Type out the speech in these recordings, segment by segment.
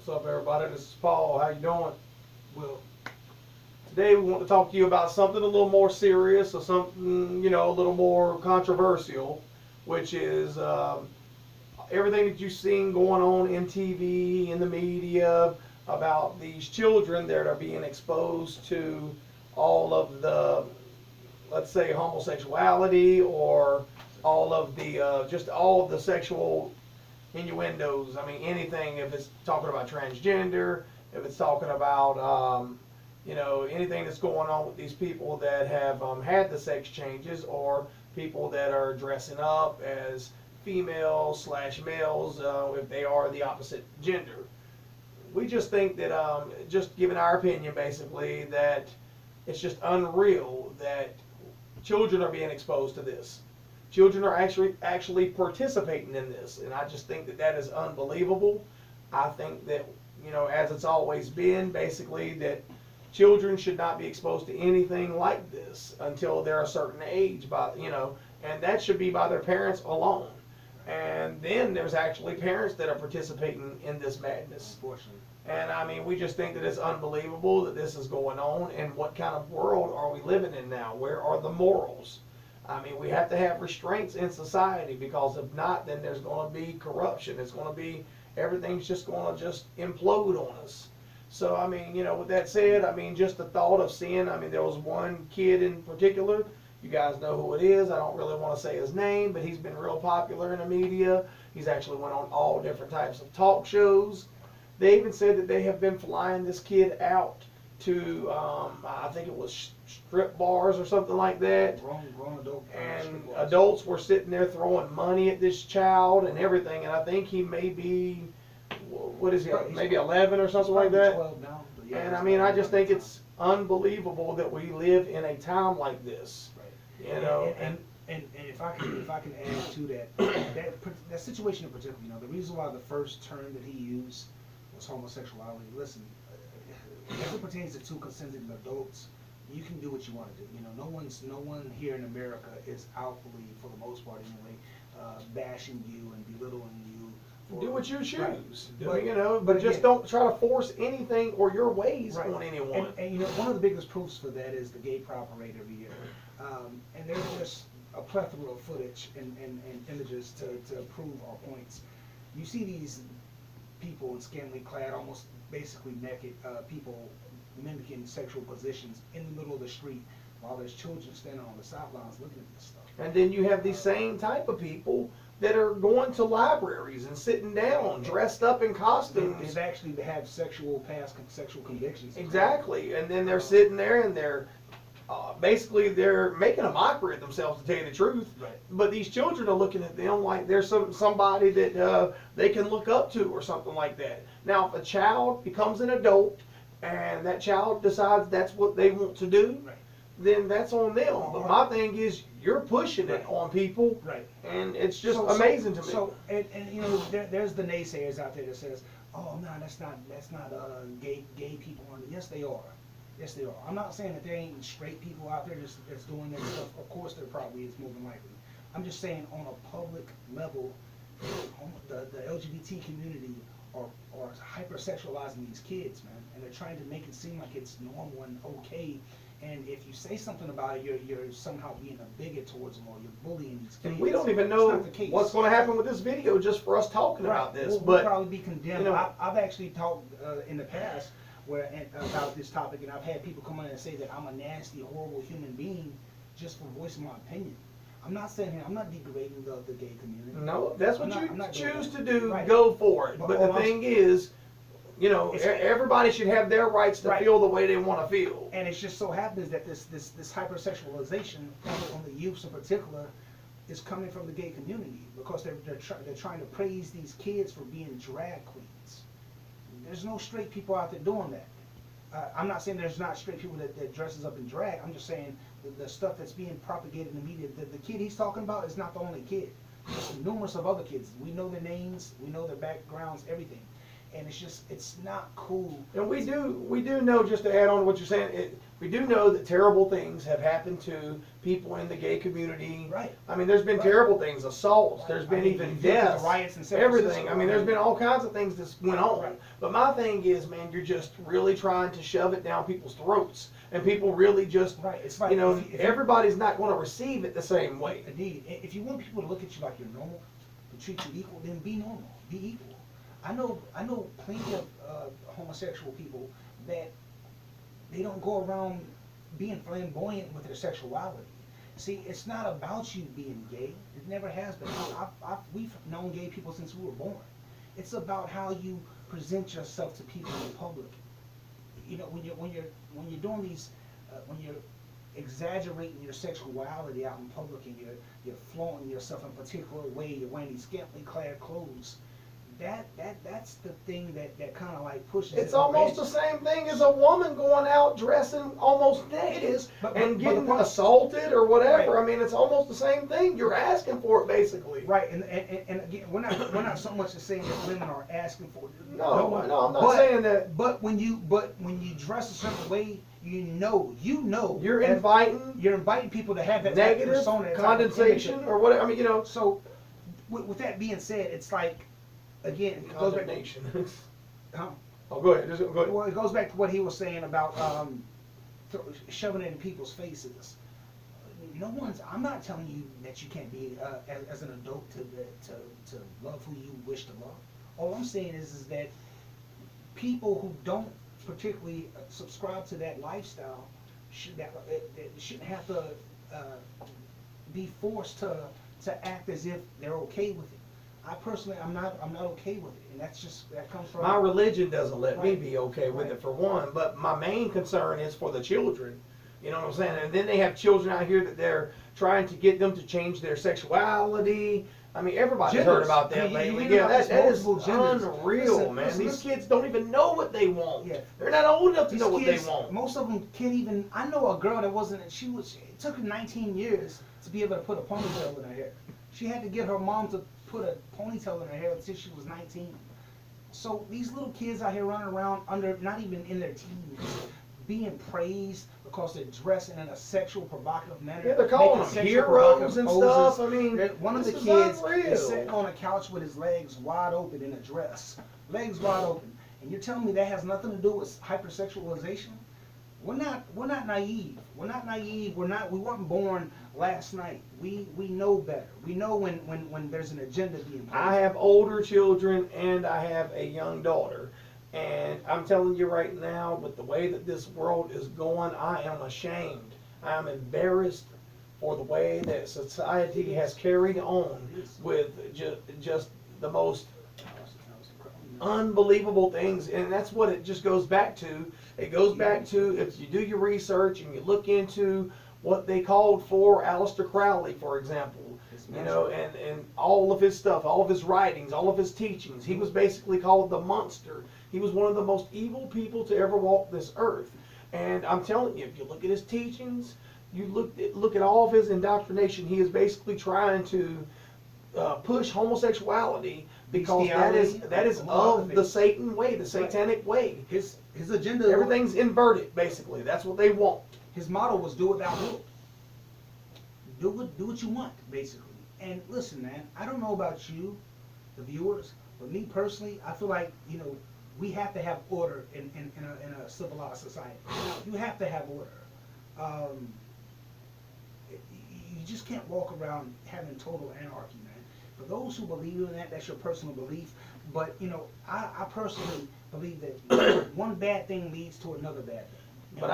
What's up, everybody? This is Paul. How you doing? Well, today we want to talk to you about something a little more serious, or something, a little more controversial, which is everything that you've seen going on in TV, in the media, about these children that are being exposed to all of the, let's say, homosexuality, or all of the just all of the sexual innuendos. I mean, anything. If it's talking about transgender, if it's talking about anything that's going on with these people that have had the sex changes, or people that are dressing up as females slash males if they are the opposite gender. We just think that, just giving our opinion basically, that it's just unreal that children are being exposed to this. Children are actually participating in this, and I just think that that is unbelievable. I think that, as it's always been, basically, that children should not be exposed to anything like this until they're a certain age, and that should be by their parents alone. And then there's actually parents that are participating in this madness. Unfortunately. And I mean, we just think that it's unbelievable that this is going on, and what kind of world are we living in now? Where are the morals? I mean, we have to have restraints in society, because if not, then there's going to be corruption. It's going to be, everything's just going to just implode on us. So, I mean, with that said, I mean, just the thought of seeing, I mean, there was one kid in particular, you guys know who it is. I don't really want to say his name, but he's been real popular in the media. He's actually went on all different types of talk shows. They even said that they have been flying this kid out to, I think it was strip bars or something like that. Grown adult. And adults were sitting there throwing money at this child and everything. And I think he may be, what is he, maybe 11 or something like that. 12 now, yeah, and I mean, I just think it's unbelievable that we live in a time like this. Right. And if I can add to that situation in particular, the reason why the first term that he used was homosexuality. Listen, as it pertains to two consenting adults, you can do what you want to do. No one here in America is outwardly, for the most part anyway, bashing you and belittling you. Do what you choose. Right. But just don't try to force anything or your ways right. on anyone. And one of the biggest proofs for that is the Gay Pride Parade every year. And there's just a plethora of footage and images to prove our points. You see these people in scantily clad, almost basically naked people mimicking sexual positions in the middle of the street, while there's children standing on the sidelines looking at this stuff. And then you have these same type of people that are going to libraries and sitting down, dressed up in costumes. They've actually had past sexual convictions. Exactly. And then they're sitting there and they're basically they're making a mockery of themselves, to tell you the truth. Right. But these children are looking at them like they're somebody that they can look up to, or something like that. Now, if a child becomes an adult and that child decides that's what they want to do, right. then that's on them. But my thing is, you're pushing it on people, right? And it's just amazing to me. So, there's the naysayers out there that says, "Oh no, that's not gay people." Yes, they are. Yes, they are. I'm not saying that there ain't straight people out there that's doing that stuff. Of course, there probably is, more than likely. I'm just saying, on a public level, the LGBT community are hypersexualizing these kids, man, and they're trying to make it seem like it's normal and okay. And if you say something about it, you're somehow being a bigot towards them, or you're bullying these kids. And we don't even know what's going to happen with this video just for us talking about this. We'll probably be condemned. I've actually talked in the past about this topic, and I've had people come on and say that I'm a nasty, horrible human being just for voicing my opinion. I'm not saying here, I'm not degrading the gay community. No, that's what you choose to do. Right. Go for it. But the thing is, everybody should have their rights to feel the way they want to feel. And it just so happens that this hypersexualization on the youths in particular is coming from the gay community, because they're trying to praise these kids for being drag queens. There's no straight people out there doing that. I'm not saying there's not straight people that dresses up in drag. I'm just saying the stuff that's being propagated in the media. The kid he's talking about is not the only kid. There's numerous of other kids. We know their names, we know their backgrounds, everything. and it's not cool. And we do know, just to add on to what you're saying, we do know that terrible things have happened to people in the gay community. Right. I mean, there's been Right. terrible things, assaults. Right. There's been I mean, even you look at the deaths, riots in San everything. Francisco, I mean, there's been all kinds of things that went on. Right. But my thing is, man, you're just really trying to shove it down people's throats, and people really just, Right. It's like, you know, if everybody's not going to receive it the same way. Indeed. If you want people to look at you like you're normal, to treat you equal, then be normal, be equal. I know plenty of homosexual people that they don't go around being flamboyant with their sexuality. See, it's not about you being gay. It never has been. We've known gay people since we were born. It's about how you present yourself to people in public. You know, when you're doing these, when you're exaggerating your sexuality out in public and you're flaunting yourself in a particular way, you're wearing these scantily clad clothes. That's the thing that kind of like pushes it. It's almost the same thing as a woman going out dressing almost naked It is, and but getting the part- assaulted or whatever. Right. I mean, it's almost the same thing. You're asking for it basically. Right, and again, we're not so much as saying that women are asking for it. No, I'm not saying that. But when you dress a certain way, you know, You're as- inviting you're inviting people to have that type of negative persona, that type of image. condensation or whatever. I mean, you know, So, with that being said, it's like, again, it goes back. condemnation. Huh? Oh, go ahead. Just go ahead. Well, it goes back to what he was saying about shoving it in people's faces. I'm not telling you that you can't be as an adult to love who you wish to love. All I'm saying is that people who don't particularly subscribe to that lifestyle shouldn't have to be forced to act as if they're okay with it. I personally, I'm not okay with it, and that comes from My religion doesn't let me Right. be okay with Right. it, for one, but my main concern is for the children. You know what I'm saying? And then they have children out here that they're trying to get them to change their sexuality. I mean, everybody's heard Genders. about I that mean, you lately. read Yeah, about that this is multiple genders. unreal, Listen, man. listen, These listen. kids don't even know what they want. Yeah. They're not old enough to These know what kids, they want. most of them can't even. I know a girl that wasn't. It took her 19 years to be able to put a ponytail in her hair. She had to get her mom to put a ponytail in her hair until she was 19. So these little kids out here running around not even in their teens, being praised because they're dressing in a sexual, provocative manner. Yeah, they're calling making them sexual, heroes provocative and poses. stuff. I mean, One of the this is kids unreal. is sitting on a couch with his legs wide open in a dress, legs wide open, and you're telling me that has nothing to do with hypersexualization? We're not naive. We're not naive. We weren't born last night. We know better. We know when there's an agenda being played. I have older children and I have a young daughter. And I'm telling you right now, with the way that this world is going, I am ashamed. I am embarrassed for the way that society has carried on with just the most unbelievable things. And that's what it just goes back to. It goes back to, if you do your research and you look into what they called for Aleister Crowley, for example, you know, and all of his stuff, all of his writings, all of his teachings. He was basically called the monster. He was one of the most evil people to ever walk this earth. And I'm telling you, if you look at his teachings, you look at all of his indoctrination, he is basically trying to push homosexuality because that is of the Satan way, the satanic way. His agenda. Everything's inverted, basically. That's what they want. His motto was "Do what thou wilt." Do what you want, basically. And listen, man, I don't know about you, the viewers, but me personally, I feel like, we have to have order in a civilized society. You have to have order. You just can't walk around having total anarchy, man. For those who believe in that, that's your personal belief. But I personally believe that one bad thing leads to another bad thing. But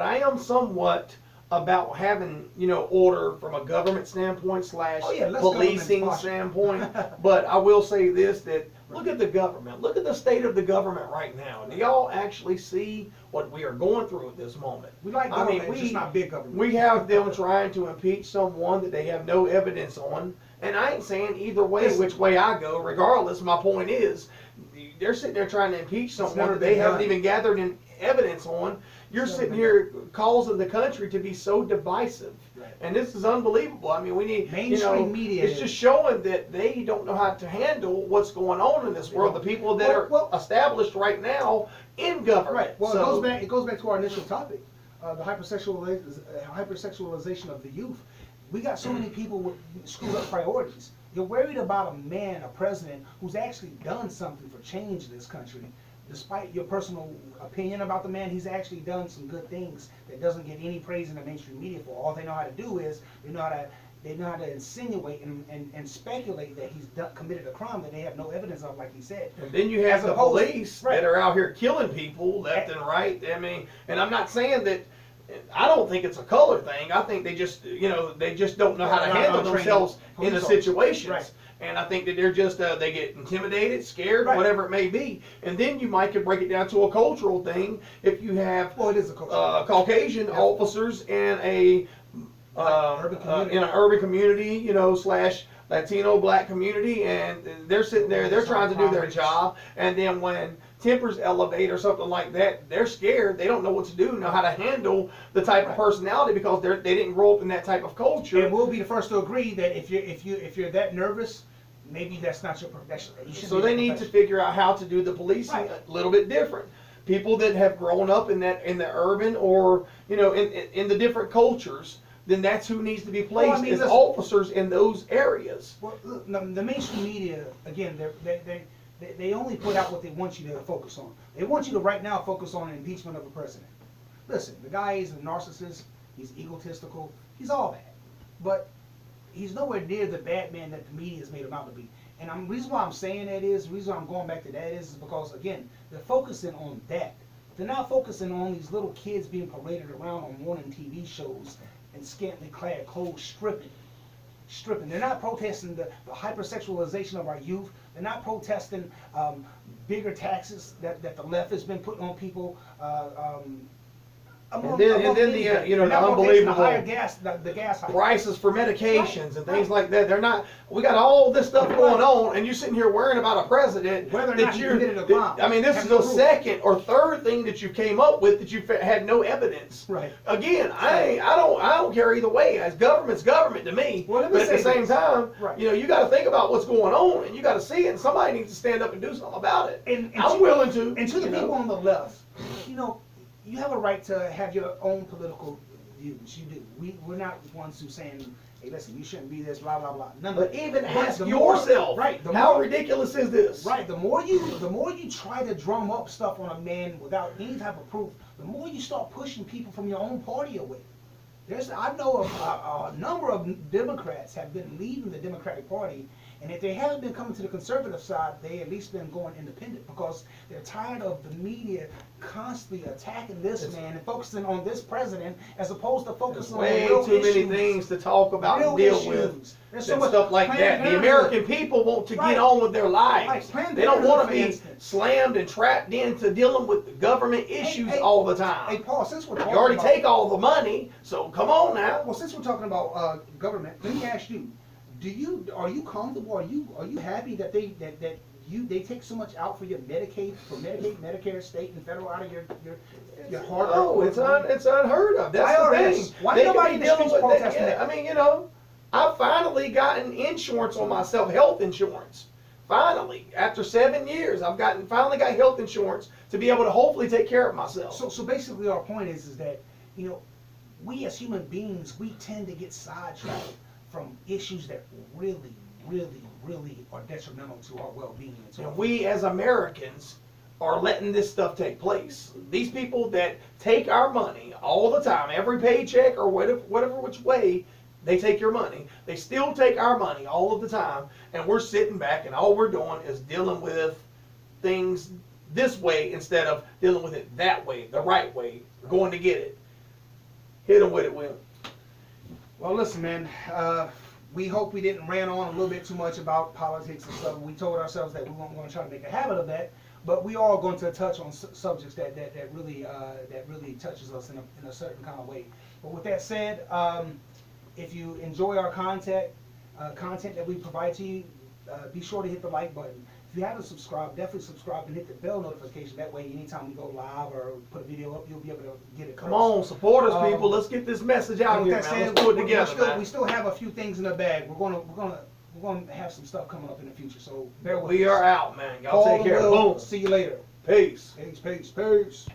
I am somewhat about having, order from a government standpoint / Oh, yeah, let's policing government standpoint. But I will say this, that look at the government. Look at the state of the government right now. Do y'all actually see what we are going through at this moment? We like government, just not big government. We have them trying to impeach someone that they have no evidence on. And I ain't saying either way which way I go, regardless. My point is, they're sitting there trying to impeach someone never that they been haven't done. even gathered in evidence on. you're sitting here causing the country to be so divisive. Right. And this is unbelievable. I mean, we need, Mainstream media it's is- just showing that they don't know how to handle what's going on in this world. The people that Well, are established right now in government. Right. Well, So- it goes back to our initial topic, the hypersexualization of the youth. We got so many people with screwed up priorities. You're worried about a man, a president, who's actually done something for change in this country. Despite your personal opinion about the man, he's actually done some good things that doesn't get any praise in the mainstream media for. All they know how to do is they know how to insinuate and speculate that he's committed a crime that they have no evidence of, like he said. And then you have As the opposed- police right. that are out here killing people left and right. I mean, and I'm not saying that. I don't think it's a color thing. I think they just, they just don't know how to handle themselves in the situations. Right. And I think that they're just, they get intimidated, scared, Right. whatever it may be. And then you might could break it down to a cultural thing if you have Well, it is a culture. Caucasian officers in a Urban community. in an urban community, slash Latino black community, and they're sitting there, they're trying to do their job, and then when tempers elevate or something like that, they're scared. They don't know what to do, know how to handle the type of personality because they didn't grow up in that type of culture. And we'll be the first to agree that if you're that nervous, maybe that's not your profession. So they need to figure out how to do the policing Right. a little bit different. People that have grown up in the urban or in the different cultures, then that's who needs to be placed Well, I mean, as listen. officers in those areas. Well, look, the mainstream media, again, they only put out what they want you to focus on. They want you to right now focus on an impeachment of a president. Listen, the guy is a narcissist. He's egotistical. He's all that, but he's nowhere near the bad man that the media has made him out to be. And the reason why I'm saying that is, the reason why I'm going back to that is because, again, they're focusing on that. They're not focusing on these little kids being paraded around on morning TV shows in scantily clad clothes, stripping. They're not protesting the hypersexualization of our youth. They're not protesting bigger taxes that the left has been putting on people. And then the, They're the not protesting unbelievable the higher gas, the gas hike. prices for medications and things Right. like that. They're not. We got all this stuff going on, and you're sitting here worrying about a president Whether or that not he committed a crime. I mean, this Have is no the proof. second or third thing that you came up with that you had no evidence. Right. Again, I don't care either way. As government's government to me. Well, let me but at the say same this. time, Right. you got to think about what's going on, and you got to see it. And somebody needs to stand up and do something about it. And I'm willing to. And to the you know. people on the left, you have a right to have your own political views. You do. We're not ones who saying, hey, listen, you shouldn't be this, blah blah blah. None of But that. even ask the more- yourself, right? The how more, ridiculous is this? right. The more you try to drum up stuff on a man without any type of proof, the more you start pushing people from your own party away. I know a number of Democrats have been leaving the Democratic Party, and if they haven't been coming to the conservative side, they at least been going independent because they're tired of the media constantly attacking this man and focusing on this president as opposed to There's focusing on way real too issues. many things to talk about Real and deal issues. with. There's so And much stuff like Planned that. The Parenthood. American people want to Right. get on with their lives. Right. Planned They don't want Parenthood, to for be instance. slammed and trapped into dealing with the government issues Hey, all the Hey, time. Paul, since we're talking You already about, take all the money, so come on now. well, since we're talking about government, let me ask you: are you comfortable? Are you happy that they take so much out for your Medicaid, Medicare, state and federal out of your hard? No, it's unheard of. That's the IRS. thing. Why They nobody could be in the dealing streets with that. protesting Yeah, that? I mean, I've finally gotten insurance on myself, health insurance. Finally, after 7 years, I've finally got health insurance to be able to hopefully take care of myself. So basically, our point is that we as human beings, we tend to get sidetracked from issues that really, really, really are detrimental to our well-being. And to our And we as Americans are letting this stuff take place. These people that take our money all the time, every paycheck or whatever which way, they take your money. They still take our money all of the time, and we're sitting back and all we're doing is dealing with things this way instead of dealing with it that way, the right way, going to get it. Hit them with it, Will. Well, listen, man. We hope we didn't ran on a little bit too much about politics and stuff. We told ourselves that we weren't going to try to make a habit of that, but we are going to touch on subjects that really touches us in a certain kind of way. But with that said, if you enjoy our content that we provide to you, be sure to hit the like button. If you haven't subscribed, definitely subscribe and hit the bell notification. That way, anytime we go live or put a video up, you'll be able to get it. Come on, support us, people. Um, Let's get this message out And here, with man. that said, Let's do it we together, man. we still have a few things in the bag. We're gonna have some stuff coming up in the future. So bear with us. We are out, man. Y'all Paul take care. and Will, Boom. see you later. Peace. Peace.